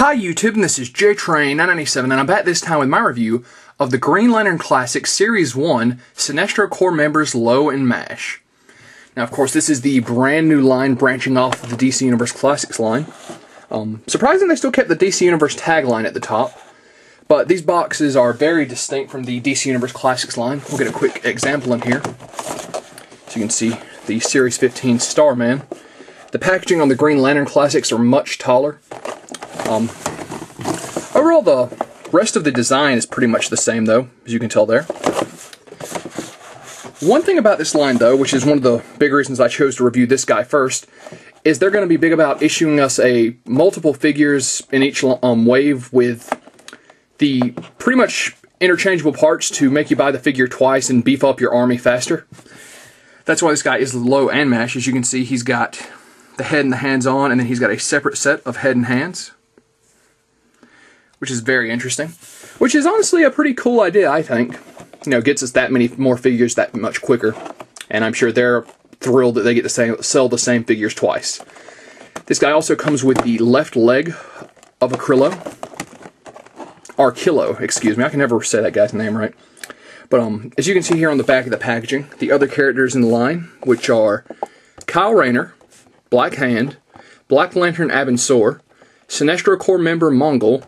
Hi YouTube, and this is JTrain997, and I'm back this time with my review of the Green Lantern Classic Series 1 Sinestro Corps members Low and Mash. Now, of course, this is the brand new line branching off of the DC Universe Classics line. Surprising they still kept the DC Universe tagline at the top, but these boxes are very distinct from the DC Universe Classics line. We'll get a quick example in here. So you can see the Series 15 Starman. The packaging on the Green Lantern Classics are much taller. Overall, the rest of the design is pretty much the same, though, as you can tell there. One thing about this line, though, which is one of the big reasons I chose to review this guy first, is they're going to be big about issuing us multiple figures in each wave with the pretty much interchangeable parts to make you buy the figure twice and beef up your army faster. That's why this guy is low and mash. As you can see, he's got the head and the hands on, and then he's got a separate set of head and hands, which is very interesting. Which is honestly a pretty cool idea, I think. You know, gets us that many more figures that much quicker. And I'm sure they're thrilled that they get to sell the same figures twice. This guy also comes with the left leg of Arquillo, excuse me. I can never say that guy's name right. But as you can see here on the back of the packaging, the other characters in the line, which are Kyle Rayner, Black Hand, Black Lantern Abensor, Sinestro Corps member Mongol,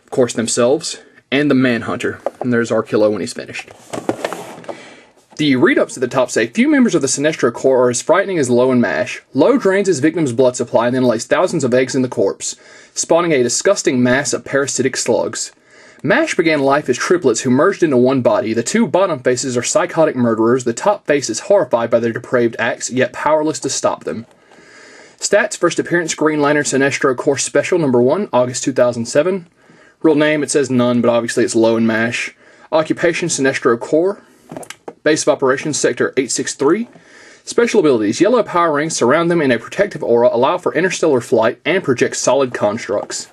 of course themselves, and the Manhunter. And there's Arquillo when he's finished. The read-ups at the top say, few members of the Sinestro Corps are as frightening as Low and Mash. Low drains his victim's blood supply and then lays thousands of eggs in the corpse, spawning a disgusting mass of parasitic slugs. Mash began life as triplets who merged into one body. The two bottom faces are psychotic murderers. The top face is horrified by their depraved acts, yet powerless to stop them. Stats: first appearance, Green Lantern Sinestro Corps Special number 1, August 2007. Real name, it says none, but obviously it's Low and Mash. Occupation, Sinestro Corps. Base of operations, Sector 863. Special abilities: yellow power rings surround them in a protective aura, allow for interstellar flight, and project solid constructs.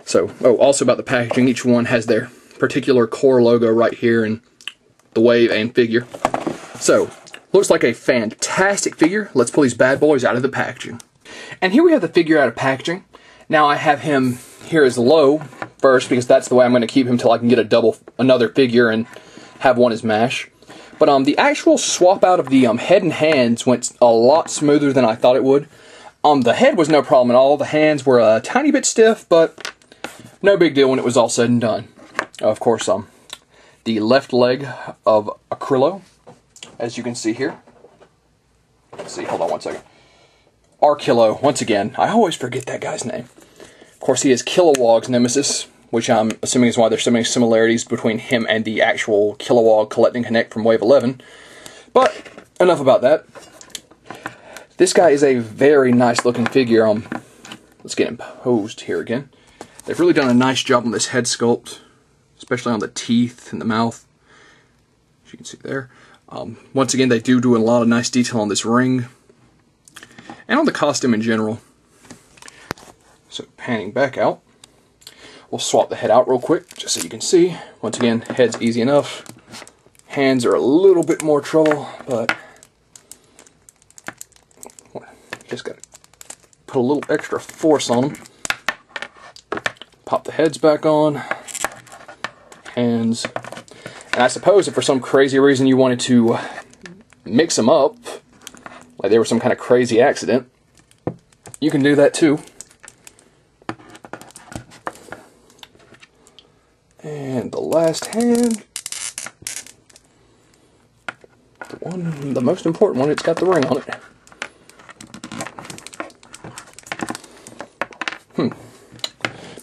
So, also about the packaging, each one has their particular Corps logo right here in the wave and figure. So, looks like a fantastic figure. Let's pull these bad boys out of the packaging. And here we have the figure out of packaging. Now I have him here as Low first, because that's the way I'm going to keep him until I can get another figure and have one as Mash. But the actual swap out of the head and hands went a lot smoother than I thought it would. The head was no problem at all. The hands were a tiny bit stiff, but no big deal when it was all said and done. Of course, the left leg of Arquillo, as you can see here. Let's see, hold on one second. Arquillo, once again. I always forget that guy's name. Of course, he is Kilowog's nemesis, which I'm assuming is why there's so many similarities between him and the actual Kilowog Collect and Connect from Wave 11. But, enough about that. This guy is a very nice looking figure. Let's get him posed here again. They've really done a nice job on this head sculpt, especially on the teeth and the mouth, as you can see there. Once again, they do a lot of nice detail on this ring, and on the costume in general. So, panning back out, we'll swap the head out real quick, just so you can see. Once again, head's easy enough. Hands are a little bit more trouble, but just gotta put a little extra force on them. Pop the heads back on. Hands. And I suppose if for some crazy reason you wanted to mix them up, like there was some kind of crazy accident, you can do that too. And the last hand, the most important one, it's got the ring on it.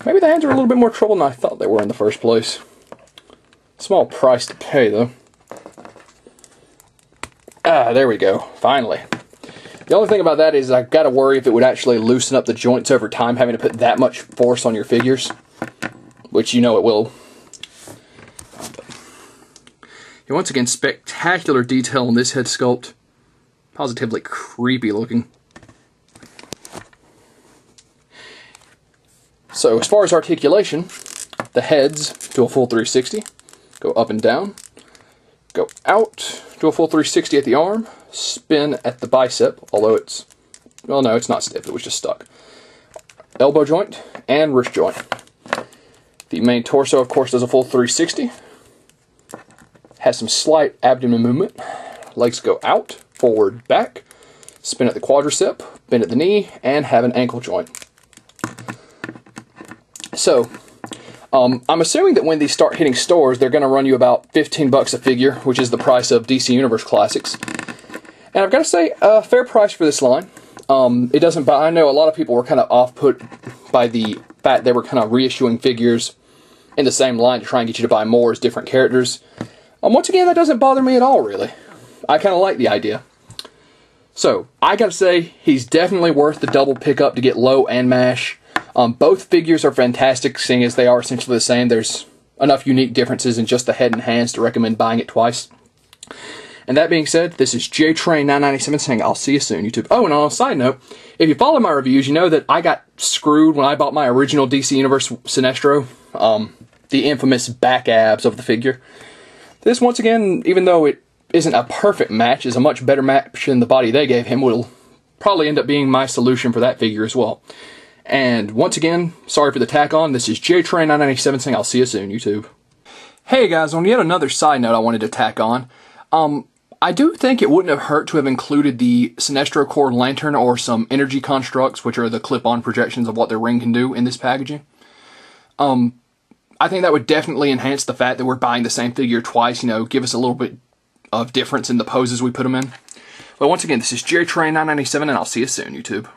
Maybe the hands are a little bit more trouble than I thought they were in the first place. Small price to pay, though. Ah, there we go. Finally. The only thing about that is I've got to worry if it would actually loosen up the joints over time, having to put that much force on your figures. Which you know it will. Once again, spectacular detail on this head sculpt. Positively creepy looking. So, as far as articulation, the heads do a full 360, go up and down, go out, do a full 360 at the arm, spin at the bicep, although it's, well no, it's not stiff, it was just stuck. elbow joint and wrist joint. The main torso, of course, does a full 360. Has some slight abdomen movement. Legs go out, forward, back. Spin at the quadricep, bend at the knee, and have an ankle joint. So, I'm assuming that when these start hitting stores, they're going to run you about 15 bucks a figure, which is the price of DC Universe Classics. And I've got to say, fair price for this line. It doesn't buy. I know a lot of people were kind of off-put by the fact they were kind of reissuing figures in the same line to try and get you to buy more as different characters. Once again, that doesn't bother me at all, really. I kind of like the idea. So, I gotta say, he's definitely worth the double pickup to get low and mash. Both figures are fantastic, seeing as they are essentially the same. There's enough unique differences in just the head and hands to recommend buying it twice. And that being said, this is JTrain997 saying I'll see you soon, YouTube. Oh, and on a side note, if you follow my reviews, you know that I got screwed when I bought my original DC Universe Sinestro. The infamous back abs of the figure. This, once again, even though it isn't a perfect match, is a much better match than the body they gave him, will probably end up being my solution for that figure as well. And once again, sorry for the tack on. This is JTrain997 saying I'll see you soon, YouTube. Hey guys, on yet another side note I wanted to tack on. I do think it wouldn't have hurt to have included the Sinestro Core Lantern or some energy constructs, which are the clip-on projections of what their ring can do in this packaging. I think that would definitely enhance the fact that we're buying the same figure twice, you know, give us a little bit of difference in the poses we put them in. But once again, this is JTrain997 and I'll see you soon, YouTube.